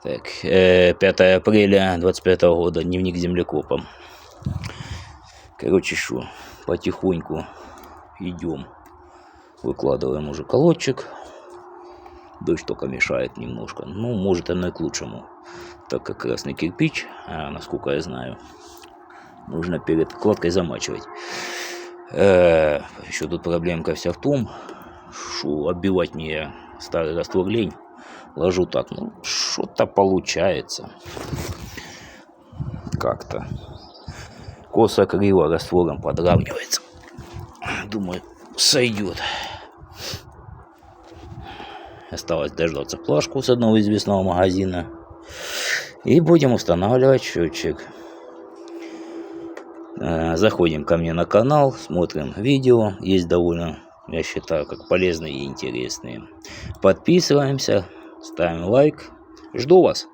Так, 5 апреля 25 года, дневник землекопа. Короче, что, потихоньку идем. Выкладываем уже колодчик. Дождь только мешает немножко. Ну, может, оно и к лучшему. Так как красный кирпич, насколько я знаю, нужно перед кладкой замачивать. Еще тут проблемка вся в том, что отбивать мне старый раствор лень. Ложу так, ну, что-то получается. Как-то. Косо-криво раствором подравнивается. Думаю, сойдет. Осталось дождаться плашку с одного известного магазина. И будем устанавливать счетчик. Заходим ко мне на канал, смотрим видео. Есть довольно, я считаю, как полезные и интересные. Подписываемся, ставим лайк. Жду вас.